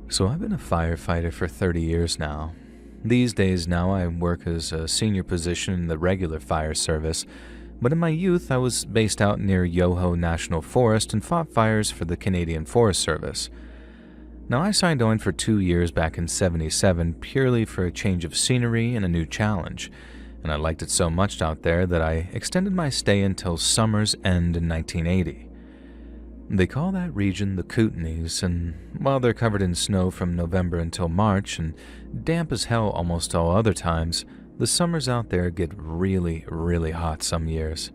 So I've been a firefighter for 30 years now. These days now I work as a senior position in the regular fire service, but in my youth I was based out near Yoho National Forest and fought fires for the Canadian Forest Service. Now I signed on for 2 years back in '77 purely for a change of scenery and a new challenge, and I liked it so much out there that I extended my stay until summer's end in 1980. They call that region the Kootenays, and while they're covered in snow from November until March and damp as hell almost all other times, the summers out there get really, really hot some years.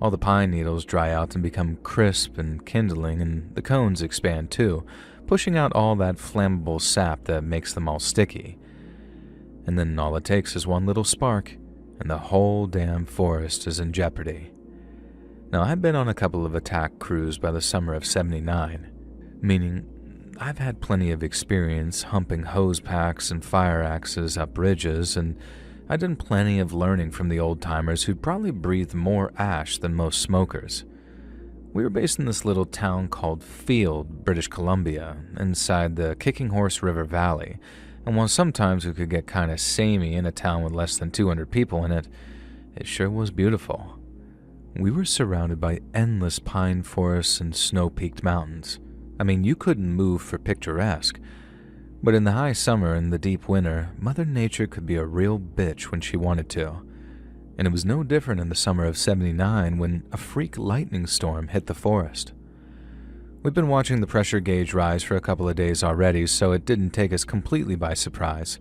All the pine needles dry out and become crisp and kindling, and the cones expand too, pushing out all that flammable sap that makes them all sticky. And then all it takes is one little spark, and the whole damn forest is in jeopardy. Now, I've been on a couple of attack crews by the summer of '79, meaning I've had plenty of experience humping hose packs and fire axes up ridges, and I've done plenty of learning from the old-timers who'd probably breathed more ash than most smokers. We were based in this little town called Field, British Columbia, inside the Kicking Horse River Valley, and while sometimes we could get kinda samey in a town with less than 200 people in it, it sure was beautiful. We were surrounded by endless pine forests and snow-peaked mountains. I mean, you couldn't move for picturesque. But in the high summer and the deep winter, Mother Nature could be a real bitch when she wanted to. And it was no different in the summer of '79 when a freak lightning storm hit the forest. We've been watching the pressure gauge rise for a couple of days already, so it didn't take us completely by surprise.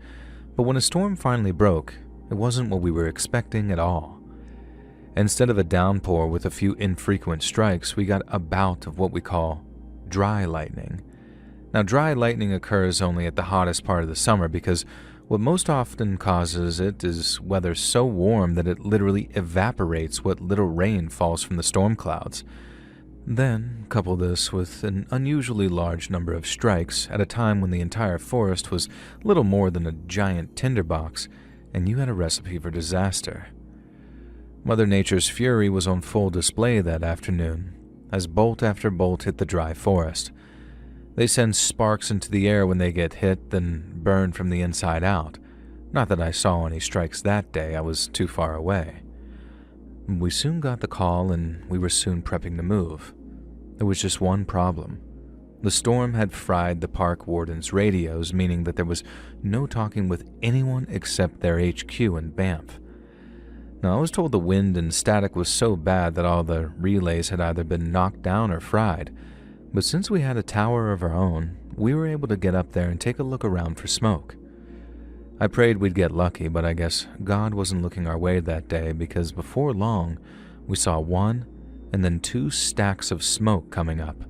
But when a storm finally broke, it wasn't what we were expecting at all. Instead of a downpour with a few infrequent strikes, we got a bout of what we call dry lightning. Now, dry lightning occurs only at the hottest part of the summer because what most often causes it is weather so warm that it literally evaporates what little rain falls from the storm clouds. Then, couple this with an unusually large number of strikes at a time when the entire forest was little more than a giant tinderbox, and you had a recipe for disaster. Mother Nature's fury was on full display that afternoon, as bolt after bolt hit the dry forest. They send sparks into the air when they get hit, then burn from the inside out. Not that I saw any strikes that day, I was too far away. We soon got the call, and we were soon prepping to move. There was just one problem. The storm had fried the park warden's radios, meaning that there was no talking with anyone except their HQ in Banff. Now, I was told the wind and static was so bad that all the relays had either been knocked down or fried, but since we had a tower of our own, we were able to get up there and take a look around for smoke. I prayed we'd get lucky, but I guess God wasn't looking our way that day because before long, we saw one and then two stacks of smoke coming up,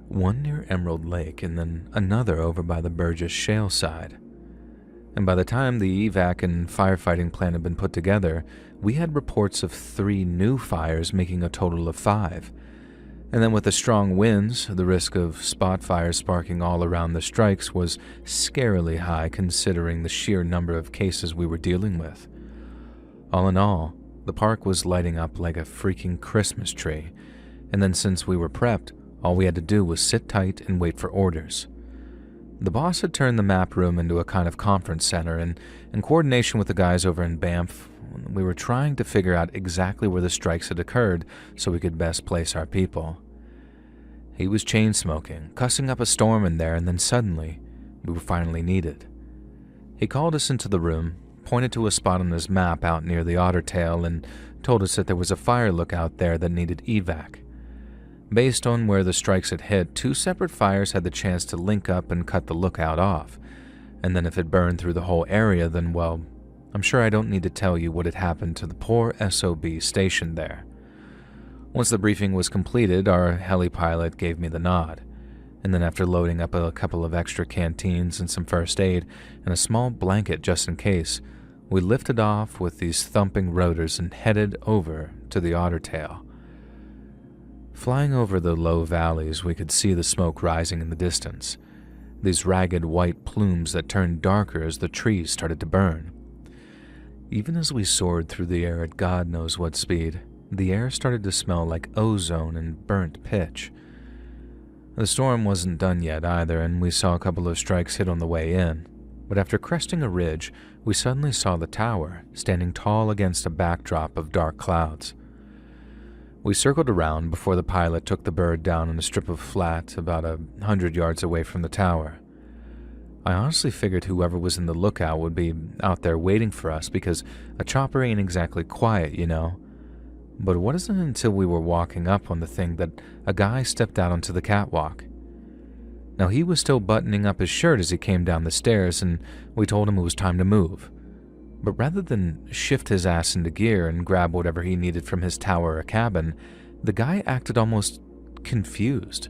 one near Emerald Lake and then another over by the Burgess Shale side. And by the time the evac and firefighting plan had been put together, we had reports of 3 new fires, making a total of 5. And then with the strong winds, the risk of spot fires sparking all around the strikes was scarily high considering the sheer number of cases we were dealing with. All in all, the park was lighting up like a freaking Christmas tree, and then since we were prepped, all we had to do was sit tight and wait for orders. The boss had turned the map room into a kind of conference center, and in coordination with the guys over in Banff, we were trying to figure out exactly where the strikes had occurred so we could best place our people. He was chain smoking, cussing up a storm in there, and then suddenly, we were finally needed. He called us into the room, pointed to a spot on his map out near the Otter Tail, and told us that there was a fire lookout there that needed evac. Based on where the strikes had hit, 2 separate fires had the chance to link up and cut the lookout off. And then if it burned through the whole area, then, well, I'm sure I don't need to tell you what had happened to the poor SOB stationed there. Once the briefing was completed, our heli pilot gave me the nod. And then after loading up a couple of extra canteens and some first aid and a small blanket just in case, we lifted off with these thumping rotors and headed over to the Otter Tail. Flying over the low valleys, we could see the smoke rising in the distance, these ragged white plumes that turned darker as the trees started to burn. Even as we soared through the air at God knows what speed, the air started to smell like ozone and burnt pitch. The storm wasn't done yet either, and we saw a couple of strikes hit on the way in. But after cresting a ridge, we suddenly saw the tower, standing tall against a backdrop of dark clouds. We circled around before the pilot took the bird down on a strip of flat about 100 yards away from the tower. I honestly figured whoever was in the lookout would be out there waiting for us because a chopper ain't exactly quiet, you know. But it wasn't until we were walking up on the thing that a guy stepped out onto the catwalk. Now, he was still buttoning up his shirt as he came down the stairs, and we told him it was time to move. But rather than shift his ass into gear and grab whatever he needed from his tower or cabin, the guy acted almost confused.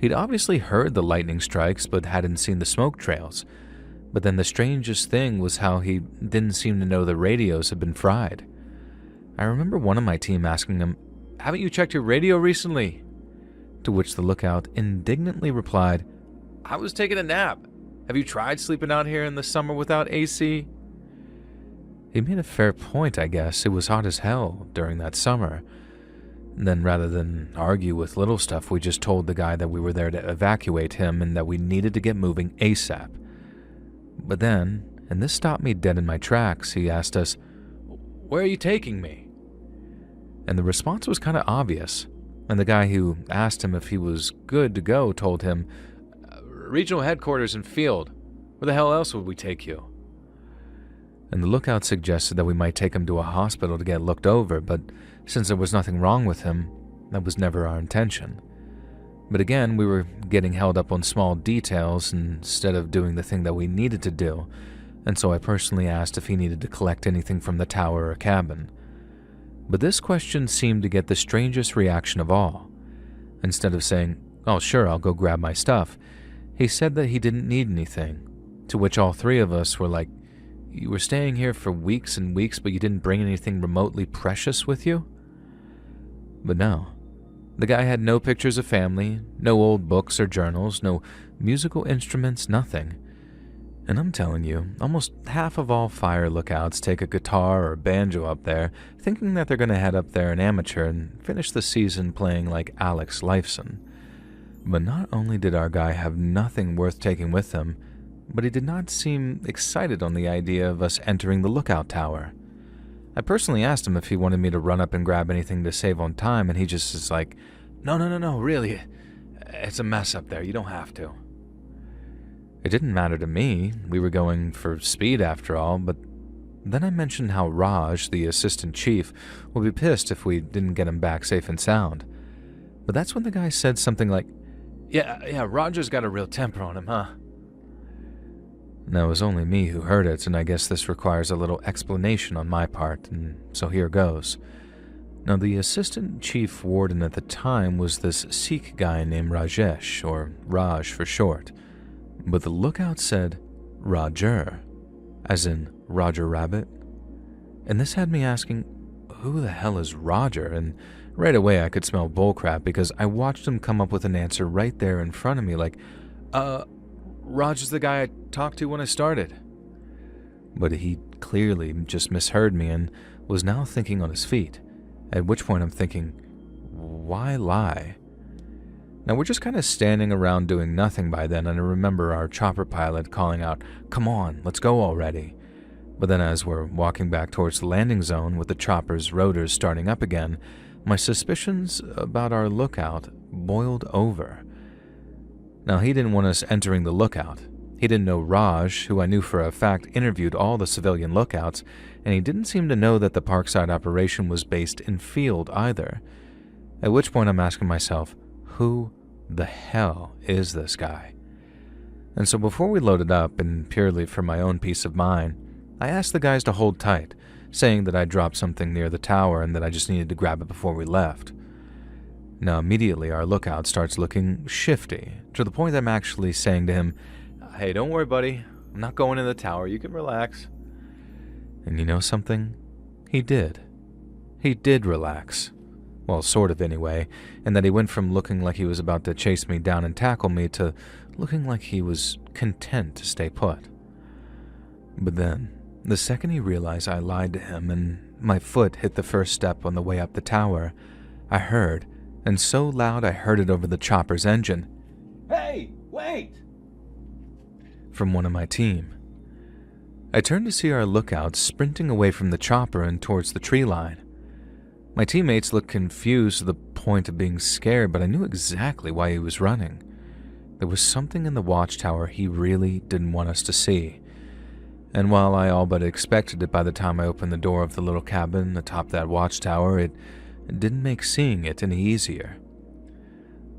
He'd obviously heard the lightning strikes but hadn't seen the smoke trails. But then the strangest thing was how he didn't seem to know the radios had been fried. I remember one of my team asking him, "Haven't you checked your radio recently?" To which the lookout indignantly replied, "I was taking a nap. Have you tried sleeping out here in the summer without AC?" He made a fair point, I guess. It was hot as hell during that summer. Then rather than argue with little stuff, we just told the guy that we were there to evacuate him and that we needed to get moving ASAP. But then, and this stopped me dead in my tracks, he asked us, "Where are you taking me?" And the response was kind of obvious, and the guy who asked him if he was good to go told him, "Regional headquarters and field. Where the hell else would we take you?" And the lookout suggested that we might take him to a hospital to get looked over, but since there was nothing wrong with him, that was never our intention. But again, we were getting held up on small details instead of doing the thing that we needed to do, and so I personally asked if he needed to collect anything from the tower or cabin. But this question seemed to get the strangest reaction of all. Instead of saying, "Oh sure, I'll go grab my stuff," he said that he didn't need anything, to which all three of us were like, "You were staying here for weeks and weeks, but you didn't bring anything remotely precious with you?" But no. The guy had no pictures of family, no old books or journals, no musical instruments, nothing. And I'm telling you, almost half of all fire lookouts take a guitar or banjo up there, thinking that they're going to head up there an amateur and finish the season playing like Alex Lifeson. But not only did our guy have nothing worth taking with him, but he did not seem excited on the idea of us entering the lookout tower. I personally asked him if he wanted me to run up and grab anything to save on time, and he just is like, No, really. It's a mess up there. You don't have to." It didn't matter to me. We were going for speed after all, but then I mentioned how Raj, the assistant chief, would be pissed if we didn't get him back safe and sound. But that's when the guy said something like, Yeah, Roger's got a real temper on him, huh?" Now, it was only me who heard it, and I guess this requires a little explanation on my part, and so here goes. Now, the assistant chief warden at the time was this Sikh guy named Rajesh, or Raj for short. But the lookout said Roger, as in Roger Rabbit. And this had me asking, who the hell is Roger? And right away I could smell bullcrap because I watched him come up with an answer right there in front of me like, Roger's the guy I talked to when I started. But he clearly just misheard me and was now thinking on his feet, at which point I'm thinking, why lie? Now we're just kind of standing around doing nothing by then, and I remember our chopper pilot calling out, "Come on, let's go already." But then as we're walking back towards the landing zone with the chopper's rotors starting up again, my suspicions about our lookout boiled over. Now he didn't want us entering the lookout. He didn't know Raj, who I knew for a fact interviewed all the civilian lookouts, and he didn't seem to know that the Parkside operation was based in field either. At which point I'm asking myself, who the hell is this guy? And so before we loaded up, and purely for my own peace of mind, I asked the guys to hold tight, saying that I dropped something near the tower and that I just needed to grab it before we left. Now immediately our lookout starts looking shifty, to the point that I'm actually saying to him, "Hey, don't worry buddy, I'm not going in the tower, you can relax." And you know something? He did. He did relax. Well, sort of anyway, and that he went from looking like he was about to chase me down and tackle me to looking like he was content to stay put. But then, the second he realized I lied to him and my foot hit the first step on the way up the tower, I heard, and so loud I heard it over the chopper's engine. "Hey, wait!" From one of my team. I turned to see our lookout sprinting away from the chopper and towards the tree line. My teammates looked confused to the point of being scared, but I knew exactly why he was running. There was something in the watchtower he really didn't want us to see. And while I all but expected it by the time I opened the door of the little cabin atop that watchtower, it didn't make seeing it any easier.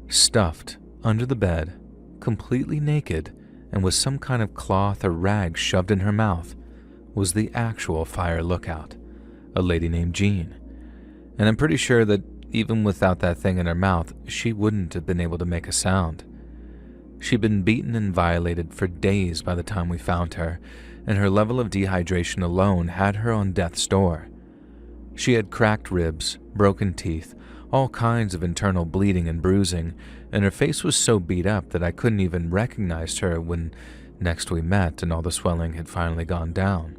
Stuffed under the bed, completely naked, and with some kind of cloth or rag shoved in her mouth, was the actual fire lookout, a lady named Jean. And I'm pretty sure that even without that thing in her mouth, she wouldn't have been able to make a sound. She'd been beaten and violated for days by the time we found her, and her level of dehydration alone had her on death's door. She had cracked ribs, broken teeth, all kinds of internal bleeding and bruising, and her face was so beat up that I couldn't even recognize her when next we met and all the swelling had finally gone down.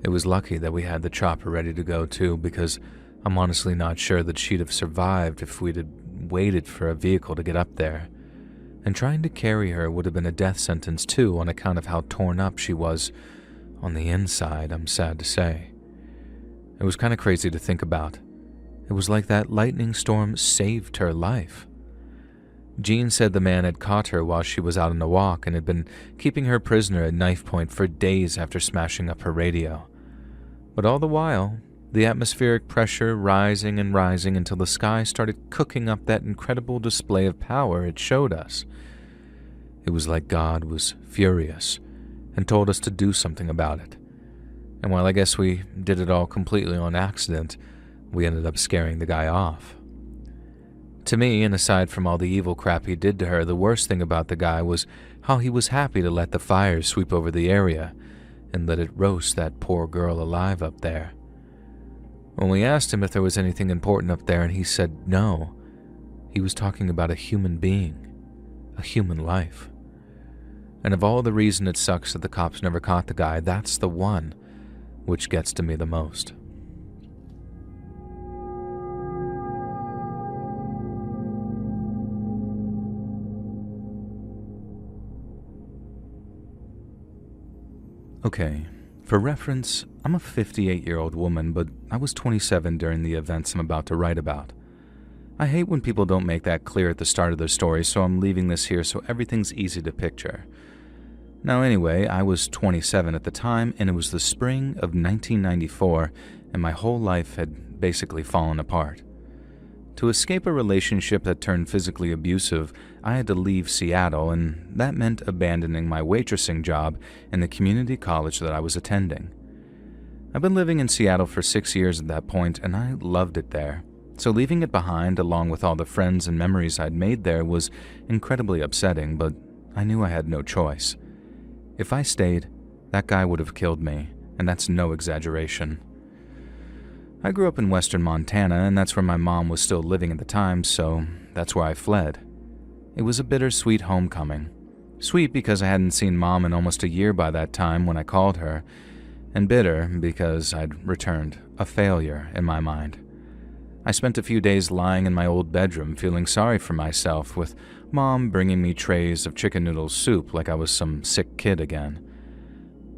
It was lucky that we had the chopper ready to go too, because I'm honestly not sure that she'd have survived if we'd waited for a vehicle to get up there. And trying to carry her would have been a death sentence too, on account of how torn up she was on the inside, I'm sad to say. It was kind of crazy to think about. It was like that lightning storm saved her life. Jean said the man had caught her while she was out on a walk and had been keeping her prisoner at knife point for days after smashing up her radio. But all the while, the atmospheric pressure rising and rising until the sky started cooking up that incredible display of power it showed us. It was like God was furious and told us to do something about it. And while I guess we did it all completely on accident, we ended up scaring the guy off. To me, and aside from all the evil crap he did to her, the worst thing about the guy was how he was happy to let the fires sweep over the area and let it roast that poor girl alive up there. When we asked him if there was anything important up there and he said no, he was talking about a human being, a human life. And of all the reason it sucks that the cops never caught the guy, that's the one which gets to me the most. Okay, for reference, I'm a 58-year-old woman, but I was 27 during the events I'm about to write about. I hate when people don't make that clear at the start of their story, so I'm leaving this here so everything's easy to picture. Now anyway, I was 27 at the time, and it was the spring of 1994, and my whole life had basically fallen apart. To escape a relationship that turned physically abusive, I had to leave Seattle, and that meant abandoning my waitressing job in the community college that I was attending. I've been living in Seattle for 6 years at that point, and I loved it there. So leaving it behind, along with all the friends and memories I'd made there, was incredibly upsetting, but I knew I had no choice. If I stayed, that guy would have killed me, and that's no exaggeration. I grew up in western Montana, and that's where my mom was still living at the time, so that's where I fled. It was a bittersweet homecoming. Sweet because I hadn't seen Mom in almost a year by that time when I called her, and bitter because I'd returned a failure in my mind. I spent a few days lying in my old bedroom feeling sorry for myself, with Mom bringing me trays of chicken noodle soup like I was some sick kid again.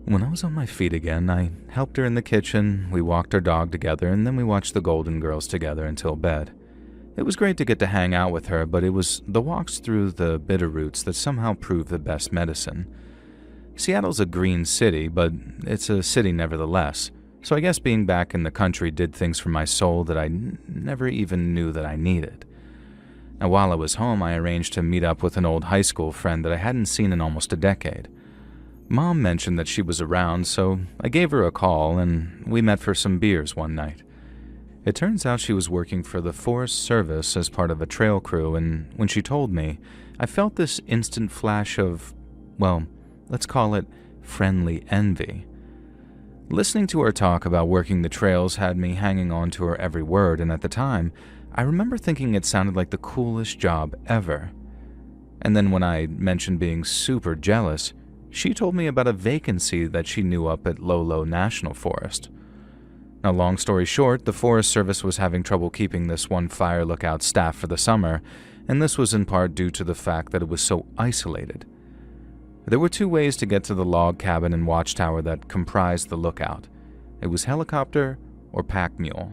When I was on my feet again, I helped her in the kitchen, we walked our dog together, and then we watched the Golden Girls together until bed. It was great to get to hang out with her, but it was the walks through the Bitterroots that somehow proved the best medicine. Seattle's a green city, but it's a city nevertheless, so I guess being back in the country did things for my soul that I never even knew that I needed. Now, while I was home, I arranged to meet up with an old high school friend that I hadn't seen in almost a decade. Mom mentioned that she was around, so I gave her a call, and we met for some beers one night. It turns out she was working for the Forest Service as part of a trail crew, and when she told me, I felt this instant flash of, well, let's call it friendly envy. Listening to her talk about working the trails had me hanging on to her every word, and at the time, I remember thinking it sounded like the coolest job ever. And then when I mentioned being super jealous, she told me about a vacancy that she knew up at Lolo National Forest. Now, long story short, the Forest Service was having trouble keeping this one fire lookout staffed for the summer, and this was in part due to the fact that it was so isolated. There were two ways to get to the log cabin and watchtower that comprised the lookout. It was helicopter or pack mule.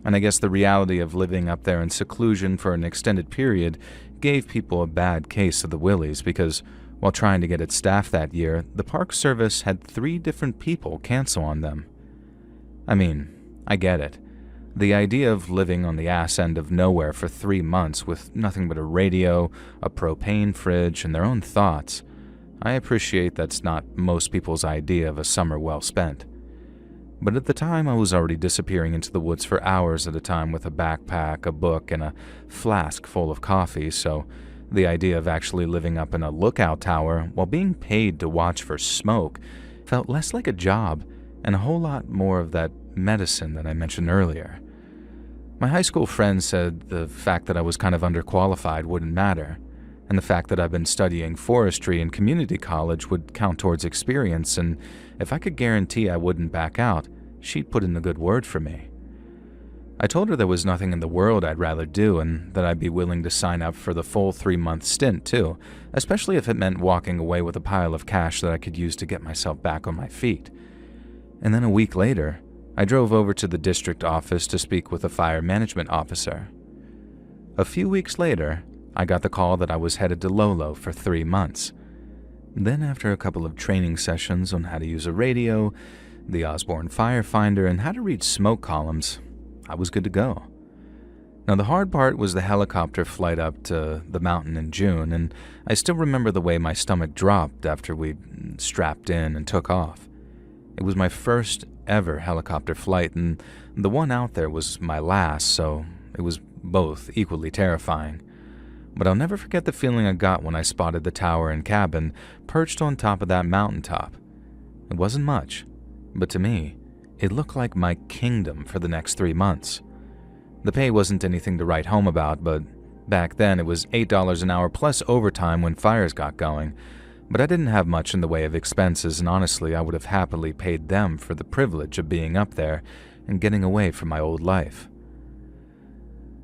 And I guess the reality of living up there in seclusion for an extended period gave people a bad case of the willies because, while trying to get it staffed that year, the Park Service had 3 different people cancel on them. I mean, I get it. The idea of living on the ass end of nowhere for 3 months with nothing but a radio, a propane fridge, and their own thoughts, I appreciate that's not most people's idea of a summer well spent. But at the time, I was already disappearing into the woods for hours at a time with a backpack, a book, and a flask full of coffee, so the idea of actually living up in a lookout tower while being paid to watch for smoke felt less like a job and a whole lot more of that medicine that I mentioned earlier. My high school friends said the fact that I was kind of underqualified wouldn't matter, and the fact that I've been studying forestry in community college would count towards experience, and if I could guarantee I wouldn't back out, she'd put in a good word for me. I told her there was nothing in the world I'd rather do and that I'd be willing to sign up for the full 3-month stint too, especially if it meant walking away with a pile of cash that I could use to get myself back on my feet. And then a week later, I drove over to the district office to speak with a fire management officer. A few weeks later, I got the call that I was headed to Lolo for 3 months. Then, after a couple of training sessions on how to use a radio, the Osborne Firefinder, and how to read smoke columns, I was good to go. Now, the hard part was the helicopter flight up to the mountain in June, and I still remember the way my stomach dropped after we strapped in and took off. It was my first ever helicopter flight, and the one out there was my last, so it was both equally terrifying. But I'll never forget the feeling I got when I spotted the tower and cabin perched on top of that mountaintop. It wasn't much, but to me, it looked like my kingdom for the next 3 months. The pay wasn't anything to write home about, but back then it was $8 an hour plus overtime when fires got going. But I didn't have much in the way of expenses, and honestly, I would have happily paid them for the privilege of being up there and getting away from my old life.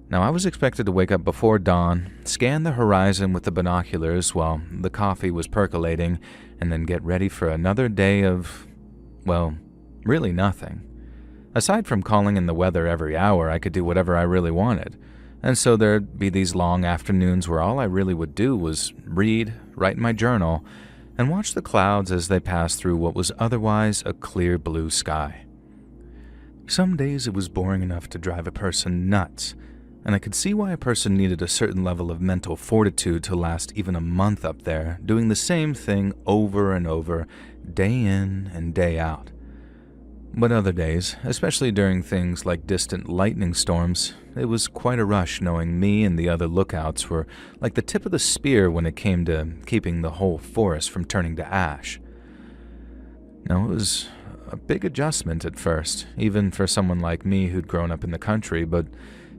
Now, I was expected to wake up before dawn, scan the horizon with the binoculars while the coffee was percolating, and then get ready for another day of, well, really nothing. Aside from calling in the weather every hour, I could do whatever I really wanted. And so there'd be these long afternoons where all I really would do was read, write in my journal, and watch the clouds as they passed through what was otherwise a clear blue sky. Some days it was boring enough to drive a person nuts, and I could see why a person needed a certain level of mental fortitude to last even a month up there, doing the same thing over and over, day in and day out. But other days, especially during things like distant lightning storms, it was quite a rush knowing me and the other lookouts were like the tip of the spear when it came to keeping the whole forest from turning to ash. Now, it was a big adjustment at first, even for someone like me who'd grown up in the country, but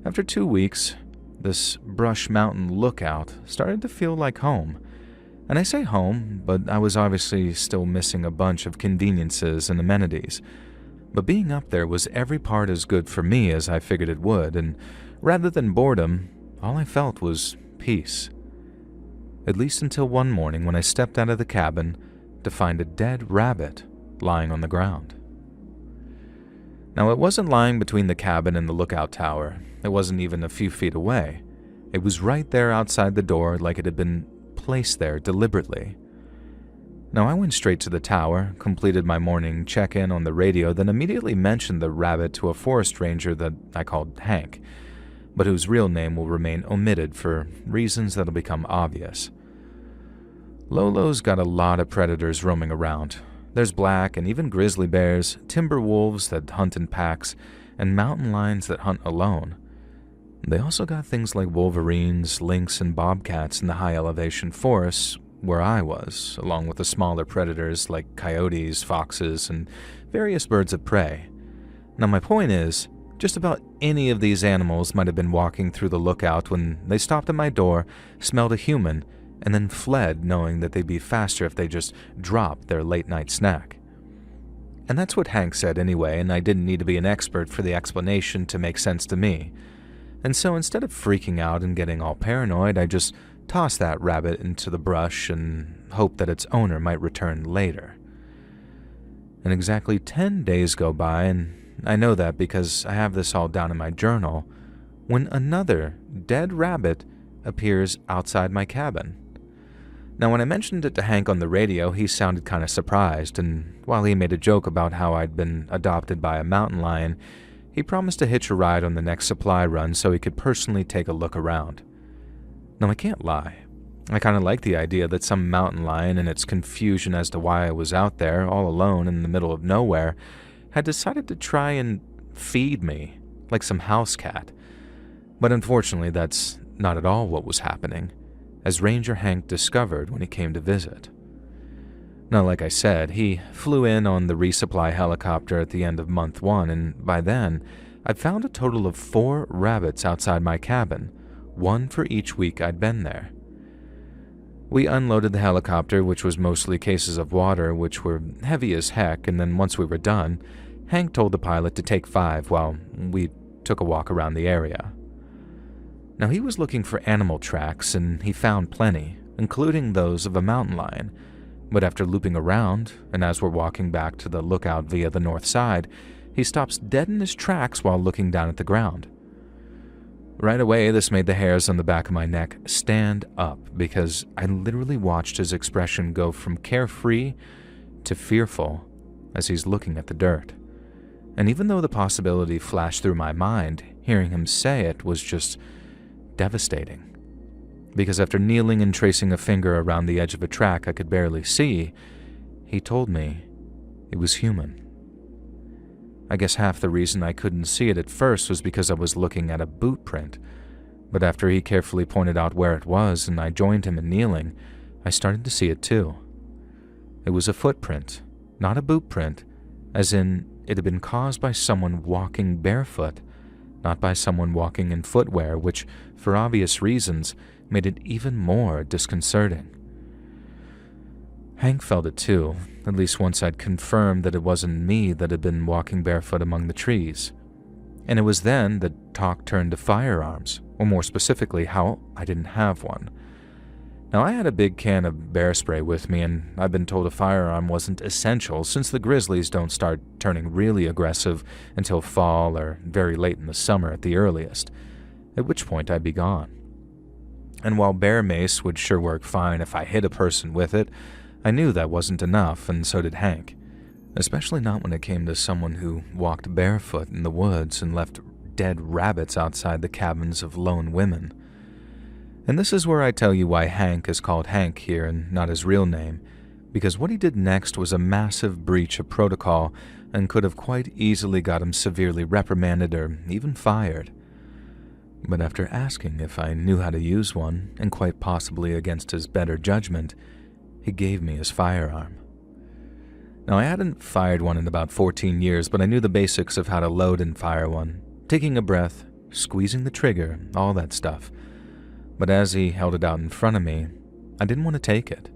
after 2 weeks, this Brush Mountain lookout started to feel like home. And I say home, but I was obviously still missing a bunch of conveniences and amenities. But being up there was every part as good for me as I figured it would, and rather than boredom, all I felt was peace. At least until one morning when I stepped out of the cabin to find a dead rabbit lying on the ground. Now, it wasn't lying between the cabin and the lookout tower. It wasn't even a few feet away. It was right there outside the door, like it had been placed there deliberately. Now, I went straight to the tower, completed my morning check-in on the radio, then immediately mentioned the rabbit to a forest ranger that I called Hank, but whose real name will remain omitted for reasons that'll become obvious. Lolo's got a lot of predators roaming around. There's black and even grizzly bears, timber wolves that hunt in packs, and mountain lions that hunt alone. They also got things like wolverines, lynx, and bobcats in the high-elevation forests where I was, along with the smaller predators like coyotes, foxes, and various birds of prey. Now, my point is, just about any of these animals might have been walking through the lookout when they stopped at my door, smelled a human, and then fled, knowing that they'd be faster if they just dropped their late-night snack. And that's what Hank said anyway, and I didn't need to be an expert for the explanation to make sense to me. And so instead of freaking out and getting all paranoid, I just tossed that rabbit into the brush and hoped that its owner might return later. And exactly 10 days go by, and I know that because I have this all down in my journal, when another dead rabbit appears outside my cabin. Now, when I mentioned it to Hank on the radio, he sounded kind of surprised, and while he made a joke about how I'd been adopted by a mountain lion, he promised to hitch a ride on the next supply run so he could personally take a look around. Now, I can't lie. I kind of like the idea that some mountain lion, in its confusion as to why I was out there, all alone in the middle of nowhere, had decided to try and feed me, like some house cat. But unfortunately, that's not at all what was happening, as Ranger Hank discovered when he came to visit. Now, like I said, he flew in on the resupply helicopter at the end of month 1, and by then, I'd found a total of 4 rabbits outside my cabin, 1 for each week I'd been there. We unloaded the helicopter, which was mostly cases of water, which were heavy as heck, and then once we were done, Hank told the pilot to take 5 while we took a walk around the area. Now, he was looking for animal tracks, and he found plenty, including those of a mountain lion, but after looping around, and as we're walking back to the lookout via the north side, he stops dead in his tracks while looking down at the ground. Right away, this made the hairs on the back of my neck stand up because I literally watched his expression go from carefree to fearful as he's looking at the dirt. And even though the possibility flashed through my mind, hearing him say it was just devastating. Because after kneeling and tracing a finger around the edge of a track I could barely see, he told me it was human. I guess half the reason I couldn't see it at first was because I was looking at a boot print, but after he carefully pointed out where it was and I joined him in kneeling, I started to see it too. It was a footprint, not a boot print, as in it had been caused by someone walking barefoot, not by someone walking in footwear, which, for obvious reasons, made it even more disconcerting. Hank felt it too, at least once I'd confirmed that it wasn't me that had been walking barefoot among the trees. And it was then that talk turned to firearms, or more specifically, how I didn't have one. Now, I had a big can of bear spray with me, and I've been told a firearm wasn't essential since the grizzlies don't start turning really aggressive until fall or very late in the summer at the earliest, at which point I'd be gone. And while bear mace would sure work fine if I hit a person with it, I knew that wasn't enough, and so did Hank, especially not when it came to someone who walked barefoot in the woods and left dead rabbits outside the cabins of lone women. And this is where I tell you why Hank is called Hank here and not his real name, because what he did next was a massive breach of protocol and could have quite easily got him severely reprimanded or even fired. But after asking if I knew how to use one, and quite possibly against his better judgment, he gave me his firearm. Now, I hadn't fired one in about 14 years, but I knew the basics of how to load and fire one, taking a breath, squeezing the trigger, all that stuff. But as he held it out in front of me, I didn't want to take it.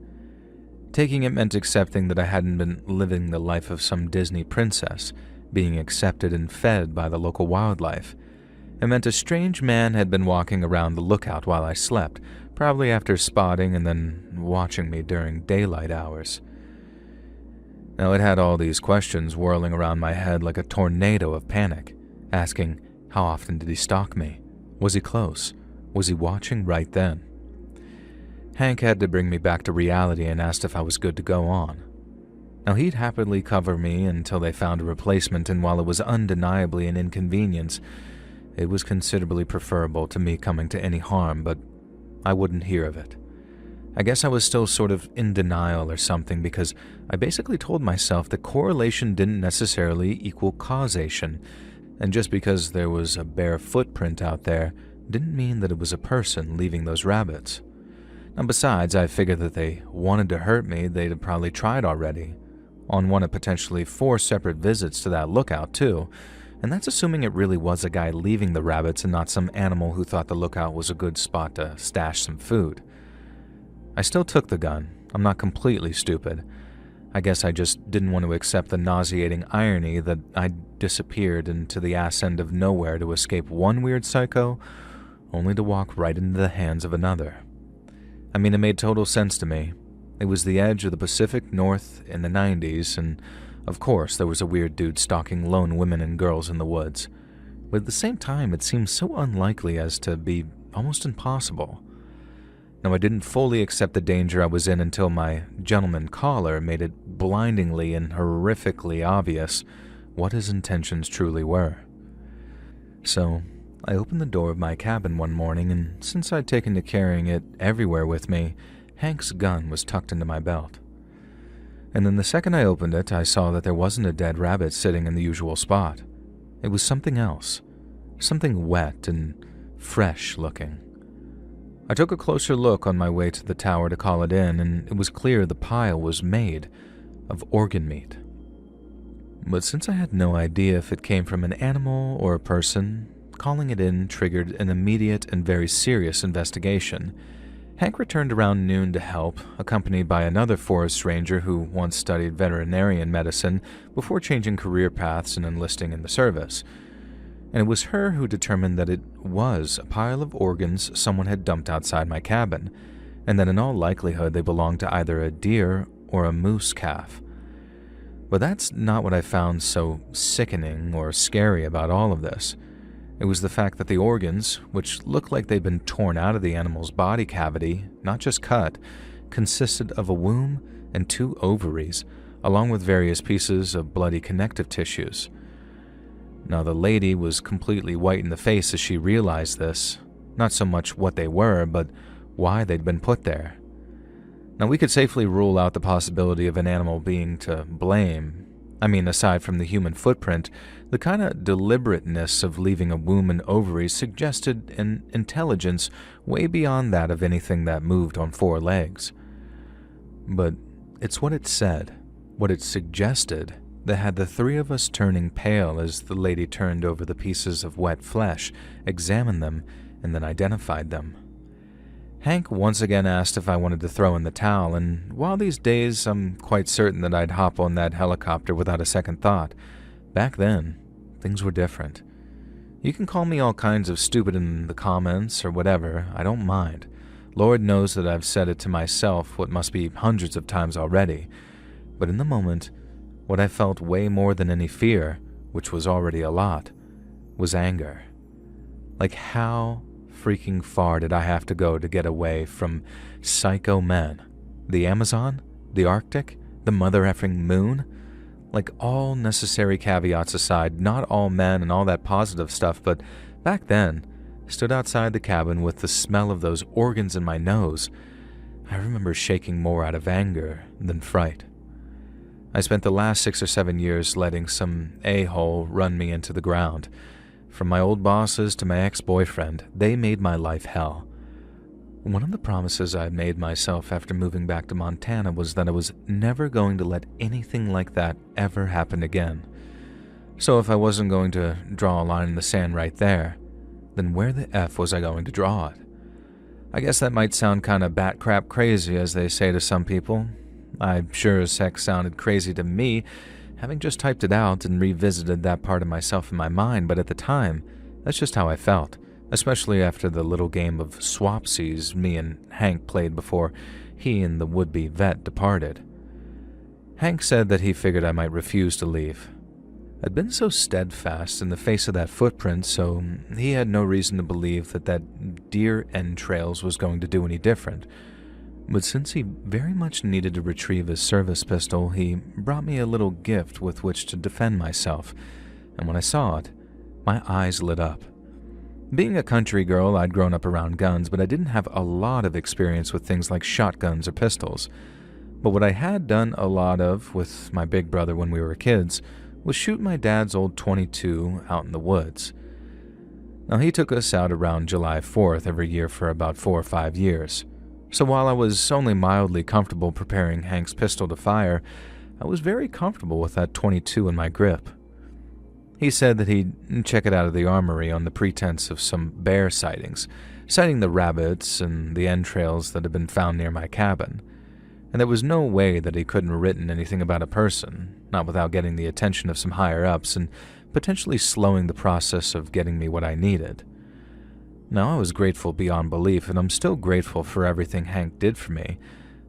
Taking it meant accepting that I hadn't been living the life of some Disney princess, being accepted and fed by the local wildlife. It meant a strange man had been walking around the lookout while I slept, probably after spotting and then watching me during daylight hours. Now, it had all these questions whirling around my head like a tornado of panic, asking, how often did he stalk me? Was he close? Was he watching right then? Hank had to bring me back to reality and asked if I was good to go on. Now, he'd happily cover me until they found a replacement, and while it was undeniably an inconvenience, it was considerably preferable to me coming to any harm, but I wouldn't hear of it. I guess I was still sort of in denial or something, because I basically told myself that correlation didn't necessarily equal causation, and just because there was a bare footprint out there didn't mean that it was a person leaving those rabbits. Now, besides, I figured that they wanted to hurt me, they'd have probably tried already, on one of potentially 4 separate visits to that lookout too, and that's assuming it really was a guy leaving the rabbits and not some animal who thought the lookout was a good spot to stash some food. I still took the gun. I'm not completely stupid. I guess I just didn't want to accept the nauseating irony that I'd disappeared into the ass end of nowhere to escape one weird psycho, only to walk right into the hands of another. I mean, it made total sense to me. It was the edge of the Pacific North in the 90s, and of course there was a weird dude stalking lone women and girls in the woods. But at the same time, it seemed so unlikely as to be almost impossible. Now, I didn't fully accept the danger I was in until my gentleman caller made it blindingly and horrifically obvious what his intentions truly were. So, I opened the door of my cabin one morning, and since I'd taken to carrying it everywhere with me, Hank's gun was tucked into my belt. And then the second I opened it, I saw that there wasn't a dead rabbit sitting in the usual spot. It was something else, something wet and fresh looking. I took a closer look on my way to the tower to call it in, and it was clear the pile was made of organ meat. But since I had no idea if it came from an animal or a person, calling it in triggered an immediate and very serious investigation. Hank returned around noon to help, accompanied by another forest ranger who once studied veterinarian medicine before changing career paths and enlisting in the service. And it was her who determined that it was a pile of organs someone had dumped outside my cabin, and that in all likelihood they belonged to either a deer or a moose calf. But that's not what I found so sickening or scary about all of this. It was the fact that the organs, which looked like they'd been torn out of the animal's body cavity, not just cut, consisted of a womb and 2 ovaries, along with various pieces of bloody connective tissues. Now, the lady was completely white in the face as she realized this, not so much what they were, but why they'd been put there. Now, we could safely rule out the possibility of an animal being to blame. I mean, aside from the human footprint, the kind of deliberateness of leaving a womb and ovaries suggested an intelligence way beyond that of anything that moved on 4 legs. But it's what it said, what it suggested, that had the 3 of us turning pale as the lady turned over the pieces of wet flesh, examined them, and then identified them. Hank once again asked if I wanted to throw in the towel, and while these days I'm quite certain that I'd hop on that helicopter without a second thought, back then, things were different. You can call me all kinds of stupid in the comments or whatever, I don't mind. Lord knows that I've said it to myself what must be hundreds of times already, but in the moment, what I felt way more than any fear, which was already a lot, was anger. Like, how freaking far did I have to go to get away from psycho men? The Amazon? The Arctic? The mother-effing moon? Like, all necessary caveats aside, not all men and all that positive stuff, but back then, I stood outside the cabin with the smell of those organs in my nose. I remember shaking more out of anger than fright. I spent the last 6 or 7 years letting some a-hole run me into the ground. From my old bosses to my ex-boyfriend, they made my life hell. One of the promises I made myself after moving back to Montana was that I was never going to let anything like that ever happen again. So if I wasn't going to draw a line in the sand right there, then where the F was I going to draw it? I guess that might sound kinda bat crap crazy, as they say to some people. I sure as heck sounded crazy to me, having just typed it out and revisited that part of myself in my mind, but at the time, that's just how I felt, especially after the little game of swapsies me and Hank played before he and the would-be vet departed. Hank said that he figured I might refuse to leave. I'd been so steadfast in the face of that footprint, so he had no reason to believe that that deer entrails was going to do any different. But since he very much needed to retrieve his service pistol, he brought me a little gift with which to defend myself, and when I saw it, my eyes lit up. Being a country girl, I'd grown up around guns, but I didn't have a lot of experience with things like shotguns or pistols. But what I had done a lot of with my big brother when we were kids was shoot my dad's old .22 out in the woods. Now, he took us out around July 4th every year for about 4 or 5 years. So while I was only mildly comfortable preparing Hank's pistol to fire, I was very comfortable with that .22 in my grip. He said that he'd check it out of the armory on the pretense of some bear sightings, citing the rabbits and the entrails that had been found near my cabin. and there was no way that he couldn't have written anything about a person, not without getting the attention of some higher-ups and potentially slowing the process of getting me what I needed. Now, I was grateful beyond belief, and I'm still grateful for everything Hank did for me,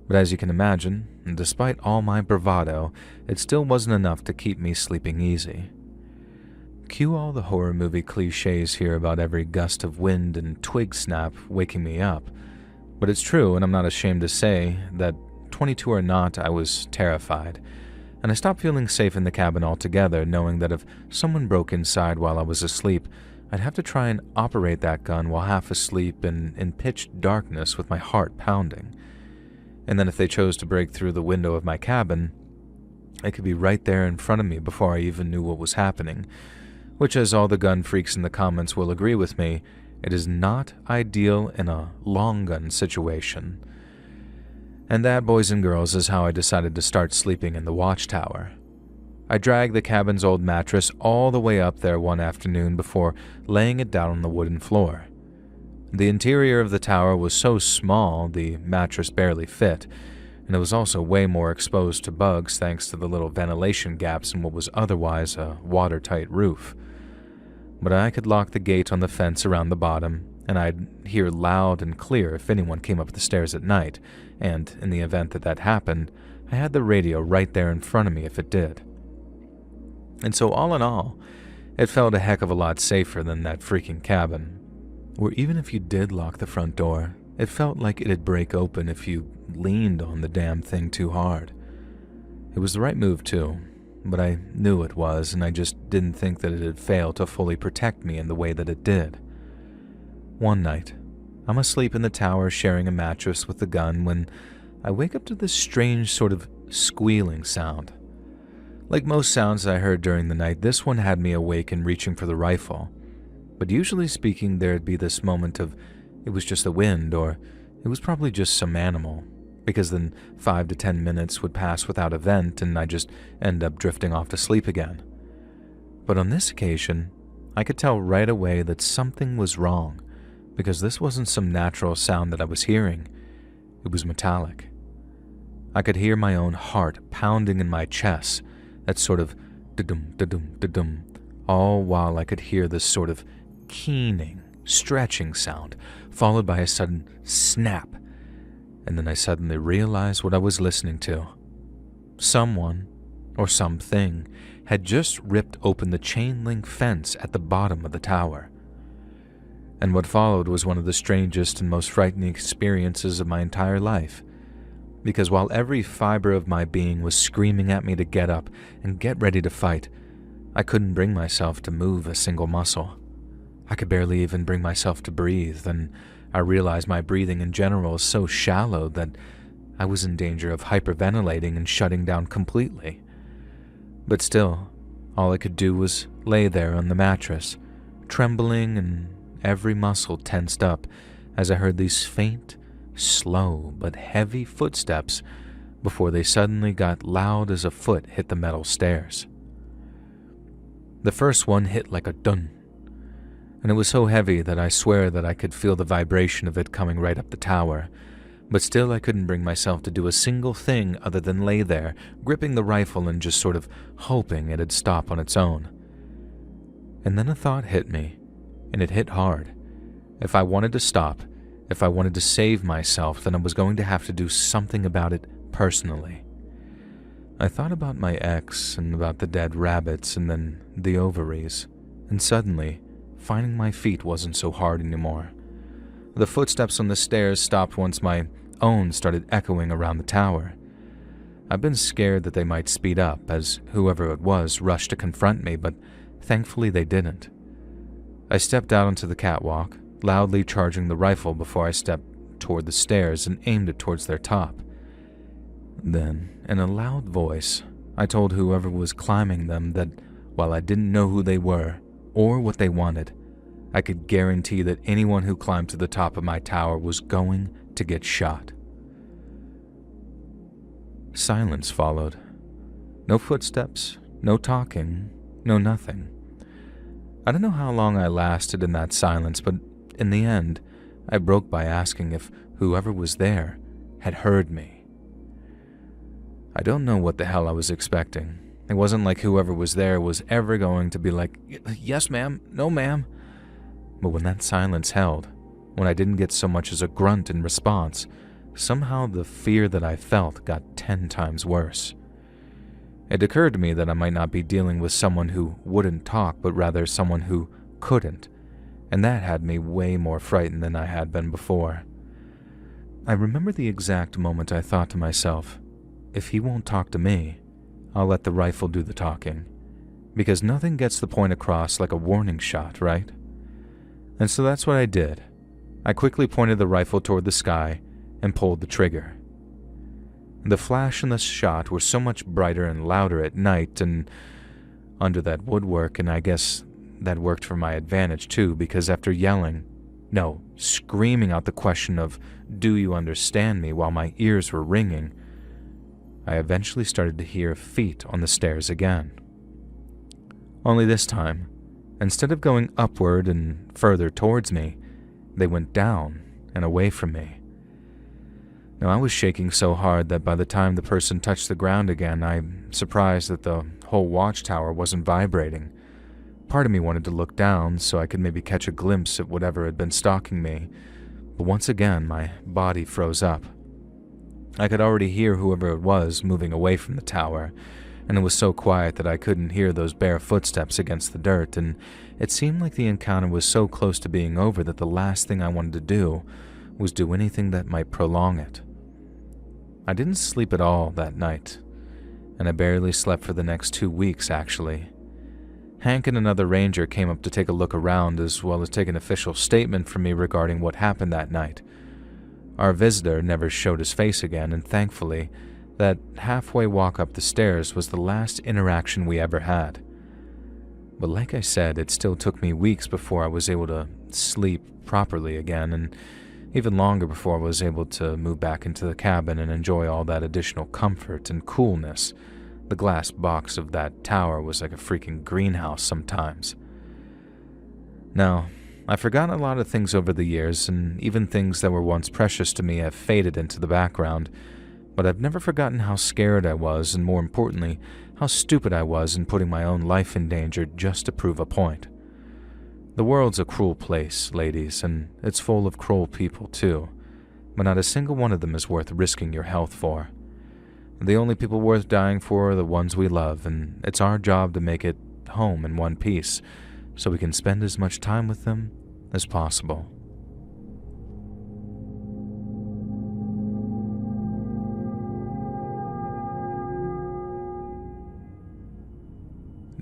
but as you can imagine, despite all my bravado, it still wasn't enough to keep me sleeping easy. Cue all the horror movie cliches here about every gust of wind and twig snap waking me up, but it's true, and I'm not ashamed to say that 22 or not, I was terrified, and I stopped feeling safe in the cabin altogether, knowing that if someone broke inside while I was asleep, I'd have to try and operate that gun while half asleep and in pitch darkness with my heart pounding. And then if they chose to break through the window of my cabin, it could be right there in front of me before I even knew what was happening, which, as all the gun freaks in the comments will agree with me, it is not ideal in a long gun situation. And that, boys and girls, is how I decided to start sleeping in the watchtower. I dragged the cabin's old mattress all the way up there one afternoon before laying it down on the wooden floor. The interior of the tower was so small the mattress barely fit, and it was also way more exposed to bugs thanks to the little ventilation gaps in what was otherwise a watertight roof. But I could lock the gate on the fence around the bottom, and I'd hear loud and clear if anyone came up the stairs at night, and in the event that that happened, I had the radio right there in front of me if it did. And so all in all, it felt a heck of a lot safer than that freaking cabin, where even if you did lock the front door, it felt like it'd break open if you leaned on the damn thing too hard. It was the right move too, but I knew it was, and I just didn't think that it'd fail to fully protect me in the way that it did. One night, I'm asleep in the tower sharing a mattress with the gun when I wake up to this strange sort of squealing sound. Like most sounds I heard during the night, this one had me awake and reaching for the rifle. But usually speaking, there'd be this moment of it was just the wind, or it was probably just some animal, because then 5 to 10 minutes would pass without a vent and I'd just end up drifting off to sleep again. But on this occasion, I could tell right away that something was wrong, because this wasn't some natural sound that I was hearing. It was metallic. I could hear my own heart pounding in my chest, that sort of da-dum, da-dum, da-dum, all while I could hear this sort of keening, stretching sound, followed by a sudden snap, and then I suddenly realized what I was listening to. Someone, or something, had just ripped open the chain-link fence at the bottom of the tower. And what followed was one of the strangest and most frightening experiences of my entire life, because while every fiber of my being was screaming at me to get up and get ready to fight, I couldn't bring myself to move a single muscle. I could barely even bring myself to breathe, and I realized my breathing in general is so shallow that I was in danger of hyperventilating and shutting down completely. But still, all I could do was lay there on the mattress, trembling and every muscle tensed up as I heard these faint, slow but heavy footsteps before they suddenly got loud as a foot hit the metal stairs. The first one hit like a dun, and it was so heavy that I swear that I could feel the vibration of it coming right up the tower, but still I couldn't bring myself to do a single thing other than lay there, gripping the rifle and just sort of hoping it'd stop on its own. And then a thought hit me, and it hit hard. If I wanted to stop, if I wanted to save myself, then I was going to have to do something about it personally. I thought about my ex and about the dead rabbits and then the ovaries, and suddenly, finding my feet wasn't so hard anymore. The footsteps on the stairs stopped once my own started echoing around the tower. I've been scared that they might speed up as whoever it was rushed to confront me, but thankfully they didn't. I stepped out onto the catwalk, loudly charging the rifle before I stepped toward the stairs and aimed it towards their top. Then, in a loud voice, I told whoever was climbing them that while I didn't know who they were or what they wanted, I could guarantee that anyone who climbed to the top of my tower was going to get shot. Silence followed. No footsteps, no talking, no nothing. I don't know how long I lasted in that silence, but in the end, I broke by asking if whoever was there had heard me. I don't know what the hell I was expecting. It wasn't like whoever was there was ever going to be like, "Yes, ma'am, no, ma'am." But when that silence held, when I didn't get so much as a grunt in response, somehow the fear that I felt got 10 times worse. It occurred to me that I might not be dealing with someone who wouldn't talk, but rather someone who couldn't, and that had me way more frightened than I had been before. I remember the exact moment I thought to myself, if he won't talk to me, I'll let the rifle do the talking, because nothing gets the point across like a warning shot, right? And so that's what I did. I quickly pointed the rifle toward the sky and pulled the trigger. The flash and the shot were so much brighter and louder at night and under that woodwork, and I guess that worked for my advantage too, because after screaming out the question of, "Do you understand me?" while my ears were ringing, I eventually started to hear feet on the stairs again. Only this time, instead of going upward and further towards me, they went down and away from me. Now, I was shaking so hard that by the time the person touched the ground again, I'm surprised that the whole watchtower wasn't vibrating. Part of me wanted to look down so I could maybe catch a glimpse at whatever had been stalking me, but once again my body froze up. I could already hear whoever it was moving away from the tower, and it was so quiet that I couldn't hear those bare footsteps against the dirt, and it seemed like the encounter was so close to being over that the last thing I wanted to do was do anything that might prolong it. I didn't sleep at all that night, and I barely slept for the next 2 weeks, actually. Hank and another ranger came up to take a look around, as well as take an official statement from me regarding what happened that night. Our visitor never showed his face again, and thankfully, that halfway walk up the stairs was the last interaction we ever had. But like I said, it still took me weeks before I was able to sleep properly again, and even longer before I was able to move back into the cabin and enjoy all that additional comfort and coolness. The glass box of that tower was like a freaking greenhouse sometimes. Now, I've forgotten a lot of things over the years, and even things that were once precious to me have faded into the background, but I've never forgotten how scared I was, and more importantly, how stupid I was in putting my own life in danger just to prove a point. The world's a cruel place, ladies, and it's full of cruel people too, but not a single one of them is worth risking your health for. The only people worth dying for are the ones we love, and it's our job to make it home in one piece, so we can spend as much time with them as possible.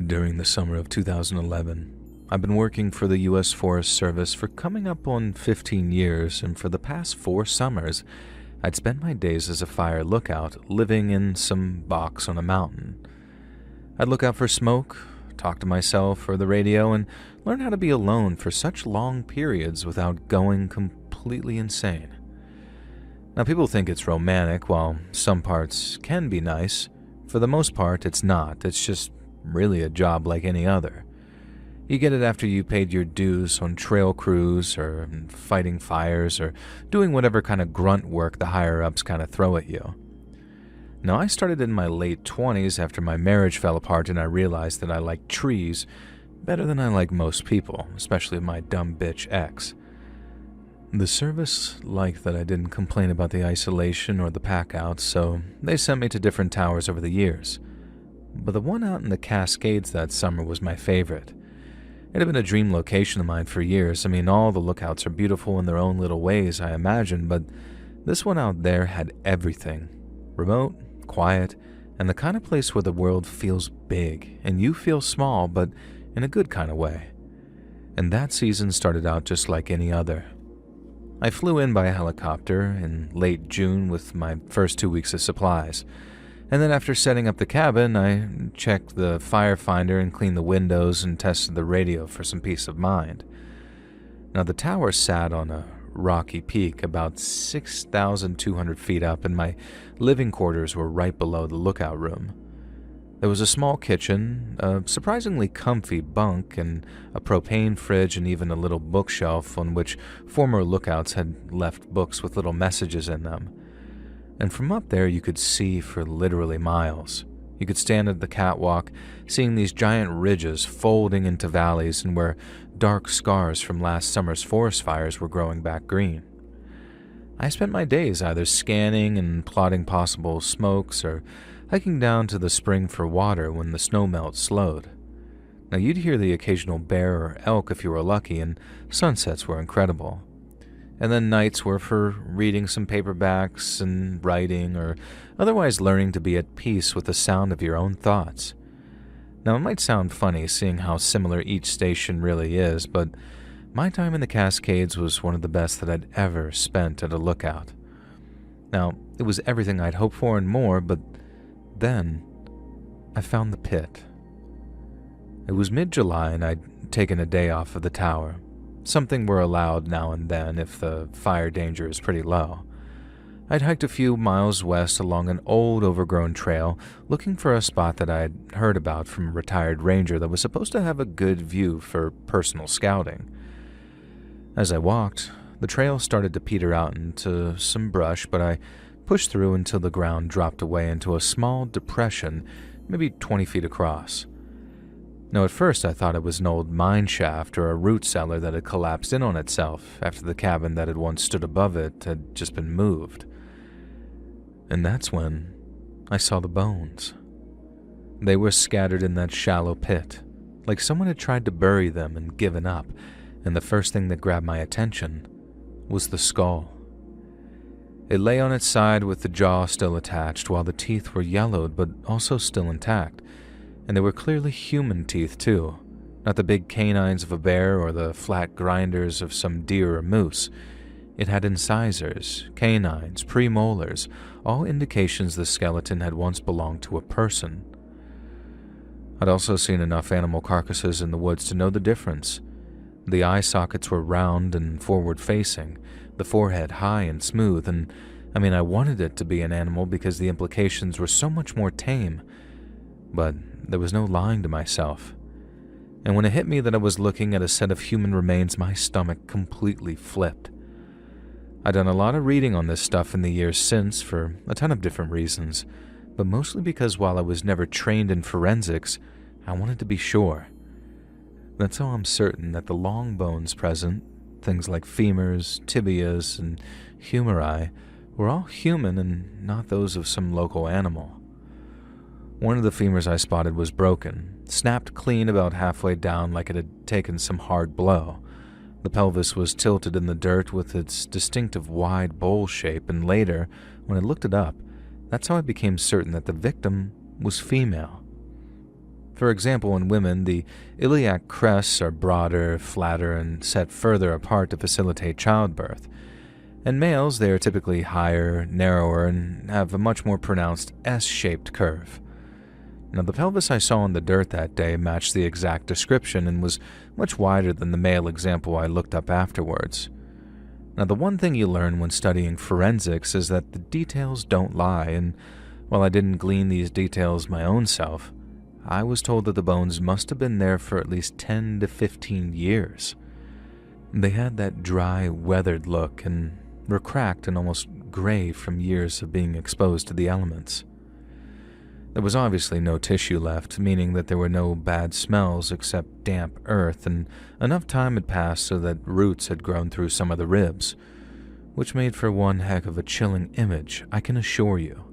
During the summer of 2011, I've been working for the U.S. Forest Service for coming up on 15 years, and for the past 4 summers, I'd spent my days as a fire lookout, living in some box on a mountain. I'd look out for smoke, talk to myself or the radio, and learn how to be alone for such long periods without going completely insane. Now, people think it's romantic. While some parts can be nice, for the most part it's not. It's just really a job like any other. You get it after you paid your dues on trail crews or fighting fires or doing whatever kind of grunt work the higher-ups kind of throw at you. Now, I started in my late 20s after my marriage fell apart, and I realized that I like trees better than I like most people, especially my dumb bitch ex. The service liked that I didn't complain about the isolation or the pack-outs, so they sent me to different towers over the years. But the one out in the Cascades that summer was my favorite. It had been a dream location of mine for years. I mean, all the lookouts are beautiful in their own little ways, I imagine, but this one out there had everything. Remote, quiet, and the kind of place where the world feels big, and you feel small, but in a good kind of way. And that season started out just like any other. I flew in by a helicopter in late June with my first 2 weeks of supplies. And then after setting up the cabin, I checked the firefinder and cleaned the windows and tested the radio for some peace of mind. Now, the tower sat on a rocky peak about 6,200 feet up, and my living quarters were right below the lookout room. There was a small kitchen, a surprisingly comfy bunk, and a propane fridge, and even a little bookshelf on which former lookouts had left books with little messages in them. And from up there you could see for literally miles. You could stand at the catwalk, seeing these giant ridges folding into valleys and where dark scars from last summer's forest fires were growing back green. I spent my days either scanning and plotting possible smokes or hiking down to the spring for water when the snowmelt slowed. Now you'd hear the occasional bear or elk if you were lucky, and sunsets were incredible. And then nights were for reading some paperbacks and writing or otherwise learning to be at peace with the sound of your own thoughts. Now it might sound funny seeing how similar each station really is, but my time in the Cascades was one of the best that I'd ever spent at a lookout. Now, it was everything I'd hoped for and more, but then I found the pit. It was mid-July and I'd taken a day off of the tower. Something we're allowed now and then if the fire danger is pretty low. I'd hiked a few miles west along an old overgrown trail looking for a spot that I'd heard about from a retired ranger that was supposed to have a good view for personal scouting. As I walked, the trail started to peter out into some brush, but I pushed through until the ground dropped away into a small depression, maybe 20 feet across. Now, at first I thought it was an old mine shaft or a root cellar that had collapsed in on itself after the cabin that had once stood above it had just been moved. And that's when I saw the bones. They were scattered in that shallow pit, like someone had tried to bury them and given up, and the first thing that grabbed my attention was the skull. It lay on its side with the jaw still attached, while the teeth were yellowed but also still intact. And they were clearly human teeth, too, not the big canines of a bear or the flat grinders of some deer or moose. It had incisors, canines, premolars, all indications the skeleton had once belonged to a person. I'd also seen enough animal carcasses in the woods to know the difference. The eye sockets were round and forward-facing, the forehead high and smooth, and I wanted it to be an animal because the implications were so much more tame. But there was no lying to myself. And when it hit me that I was looking at a set of human remains, my stomach completely flipped. I'd done a lot of reading on this stuff in the years since for a ton of different reasons, but mostly because while I was never trained in forensics, I wanted to be sure. That's how I'm certain that the long bones present, things like femurs, tibias, and humeri, were all human and not those of some local animal. One of the femurs I spotted was broken, snapped clean about halfway down like it had taken some hard blow. The pelvis was tilted in the dirt with its distinctive wide bowl shape, and later, when I looked it up, that's how I became certain that the victim was female. For example, in women, the iliac crests are broader, flatter, and set further apart to facilitate childbirth. In males, they are typically higher, narrower, and have a much more pronounced S-shaped curve. Now, the pelvis I saw in the dirt that day matched the exact description and was much wider than the male example I looked up afterwards. Now, the one thing you learn when studying forensics is that the details don't lie, and while I didn't glean these details my own self, I was told that the bones must have been there for at least 10 to 15 years. They had that dry, weathered look and were cracked and almost gray from years of being exposed to the elements. There was obviously no tissue left, meaning that there were no bad smells except damp earth, and enough time had passed so that roots had grown through some of the ribs, which made for one heck of a chilling image, I can assure you.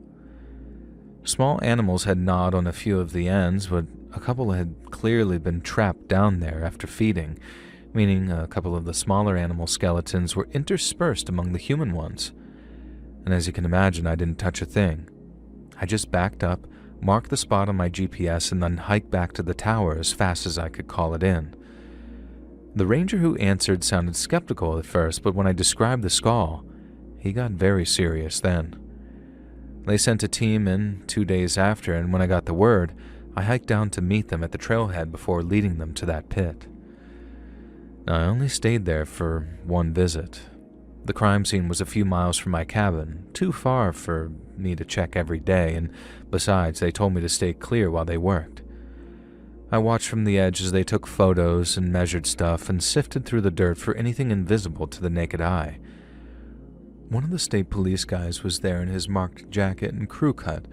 Small animals had gnawed on a few of the ends, but a couple had clearly been trapped down there after feeding, meaning a couple of the smaller animal skeletons were interspersed among the human ones. And as you can imagine, I didn't touch a thing. I just backed up, marked the spot on my GPS, and then hiked back to the tower as fast as I could call it in. The ranger who answered sounded skeptical at first, but when I described the skull, he got very serious then. They sent a team in 2 days after, and when I got the word, I hiked down to meet them at the trailhead before leading them to that pit. Now, I only stayed there for one visit. The crime scene was a few miles from my cabin, too far for me to check every day, and besides, they told me to stay clear while they worked. I watched from the edge as they took photos and measured stuff and sifted through the dirt for anything invisible to the naked eye. One of the state police guys was there in his marked jacket and crew cut,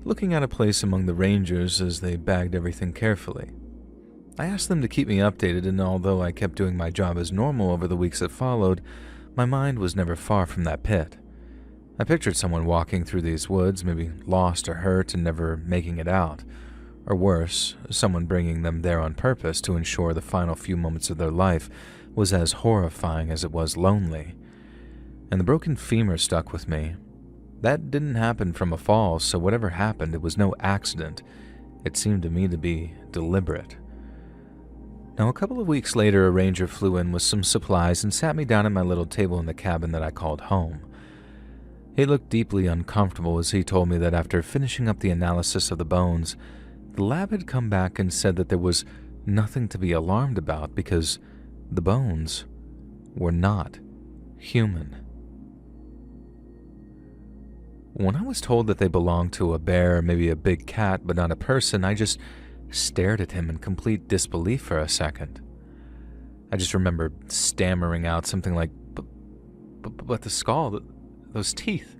looking at a place among the rangers as they bagged everything carefully. I asked them to keep me updated, and although I kept doing my job as normal over the weeks that followed, my mind was never far from that pit. I pictured someone walking through these woods, maybe lost or hurt and never making it out. Or worse, someone bringing them there on purpose to ensure the final few moments of their life was as horrifying as it was lonely. And the broken femur stuck with me. That didn't happen from a fall, so whatever happened, it was no accident. It seemed to me to be deliberate. Now, a couple of weeks later, a ranger flew in with some supplies and sat me down at my little table in the cabin that I called home. He looked deeply uncomfortable as he told me that after finishing up the analysis of the bones, the lab had come back and said that there was nothing to be alarmed about because the bones were not human. When I was told that they belonged to a bear or maybe a big cat but not a person, I just stared at him in complete disbelief for a second. I just remember stammering out something like, but the skull, those teeth,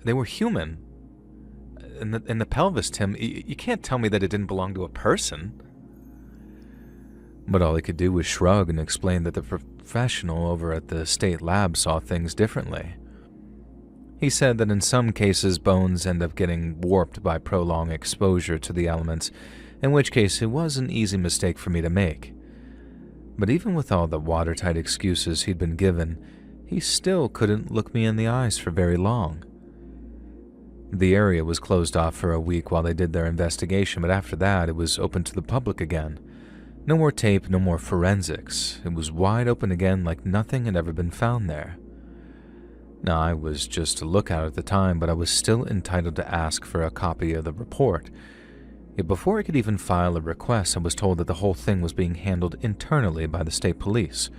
they were human. And the pelvis, Tim, you can't tell me that it didn't belong to a person. But all he could do was shrug and explain that the professional over at the state lab saw things differently. He said that in some cases bones end up getting warped by prolonged exposure to the elements, in which case it was an easy mistake for me to make. But even with all the watertight excuses he'd been given, he still couldn't look me in the eyes for very long. The area was closed off for a week while they did their investigation, but after that it was open to the public again. No more tape, no more forensics. It was wide open again like nothing had ever been found there. Now, I was just a lookout at the time, but I was still entitled to ask for a copy of the report. Yet before I could even file a request, I was told that the whole thing was being handled internally by the state police.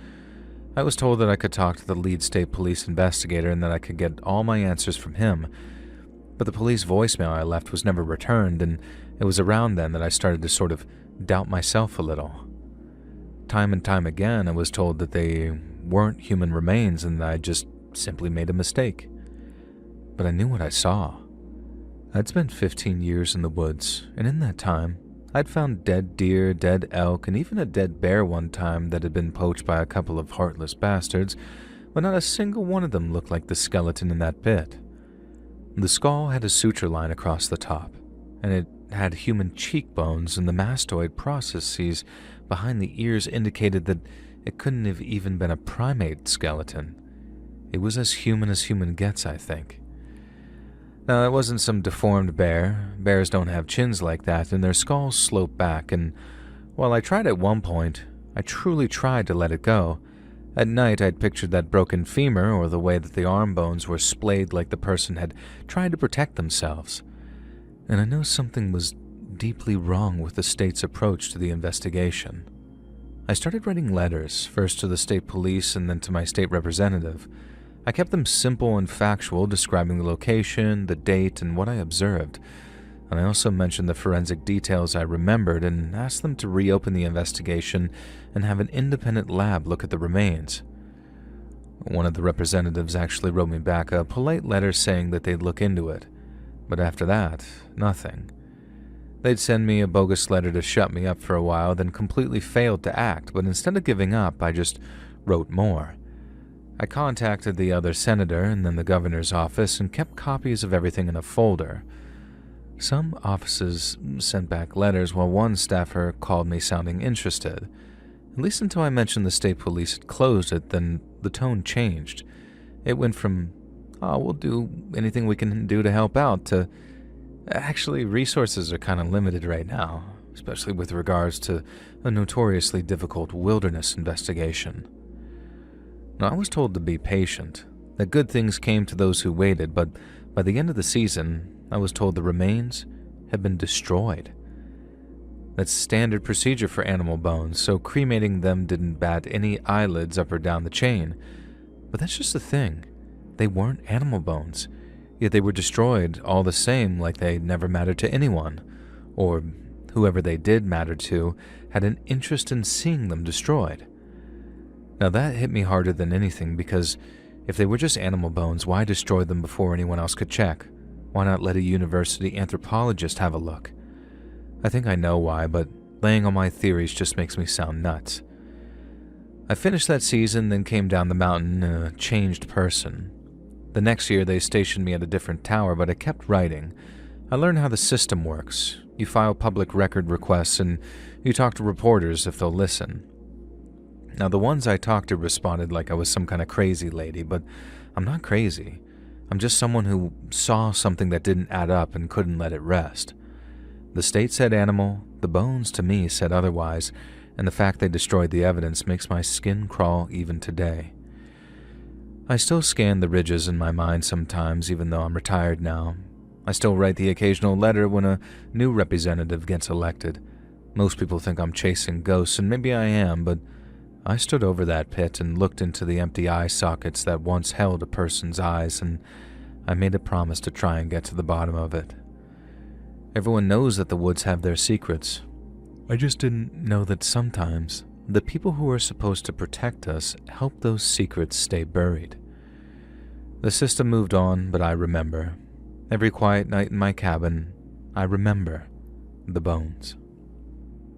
I was told that I could talk to the lead state police investigator and that I could get all my answers from him. But the police voicemail I left was never returned, and it was around then that I started to sort of doubt myself a little. Time and time again, I was told that they weren't human remains and that I just simply made a mistake. But I knew what I saw. I'd spent 15 years in the woods, and in that time, I'd found dead deer, dead elk, and even a dead bear one time that had been poached by a couple of heartless bastards, but not a single one of them looked like the skeleton in that pit. The skull had a suture line across the top, and it had human cheekbones, and the mastoid processes behind the ears indicated that it couldn't have even been a primate skeleton. It was as human gets, I think. Now, it wasn't some deformed bear. Bears don't have chins like that, and their skulls slope back, and while I tried at one point, I truly tried to let it go. At night, I'd pictured that broken femur or the way that the arm bones were splayed like the person had tried to protect themselves. And I knew something was deeply wrong with the state's approach to the investigation. I started writing letters, first to the state police and then to my state representative. I kept them simple and factual, describing the location, the date, and what I observed. And I also mentioned the forensic details I remembered and asked them to reopen the investigation and have an independent lab look at the remains. One of the representatives actually wrote me back a polite letter saying that they'd look into it. But after that, nothing. They'd send me a bogus letter to shut me up for a while, then completely failed to act, but instead of giving up, I just wrote more. I contacted the other senator and then the governor's office and kept copies of everything in a folder. Some offices sent back letters while one staffer called me sounding interested. At least until I mentioned the state police had closed it, then the tone changed. It went from, "Oh, we'll do anything we can do to help out," to, "Actually, resources are kind of limited right now, especially with regards to a notoriously difficult wilderness investigation." Now, I was told to be patient, that good things came to those who waited, but by the end of the season, I was told the remains had been destroyed. That's standard procedure for animal bones, so cremating them didn't bat any eyelids up or down the chain. But that's just the thing. They weren't animal bones, yet they were destroyed all the same, like they never mattered to anyone, or whoever they did matter to had an interest in seeing them destroyed. Now that hit me harder than anything because If they were just animal bones, why destroy them before anyone else could check? Why not let a university anthropologist have a look? I think I know why, but laying on my theories just makes me sound nuts. I finished that season, then came down the mountain a changed person. The next year they stationed me at a different tower, but I kept writing. I learned how the system works. You file public record requests and you talk to reporters if they'll listen. Now the ones I talked to responded like I was some kind of crazy lady, but I'm not crazy. I'm just someone who saw something that didn't add up and couldn't let it rest. The state said animal, the bones to me said otherwise, and the fact they destroyed the evidence makes my skin crawl even today. I still scan the ridges in my mind sometimes, even though I'm retired now. I still write the occasional letter when a new representative gets elected. Most people think I'm chasing ghosts, and maybe I am, but I stood over that pit and looked into the empty eye sockets that once held a person's eyes, and I made a promise to try and get to the bottom of it. Everyone knows that the woods have their secrets. I just didn't know that sometimes the people who are supposed to protect us help those secrets stay buried. The system moved on, but I remember. Every quiet night in my cabin, I remember the bones.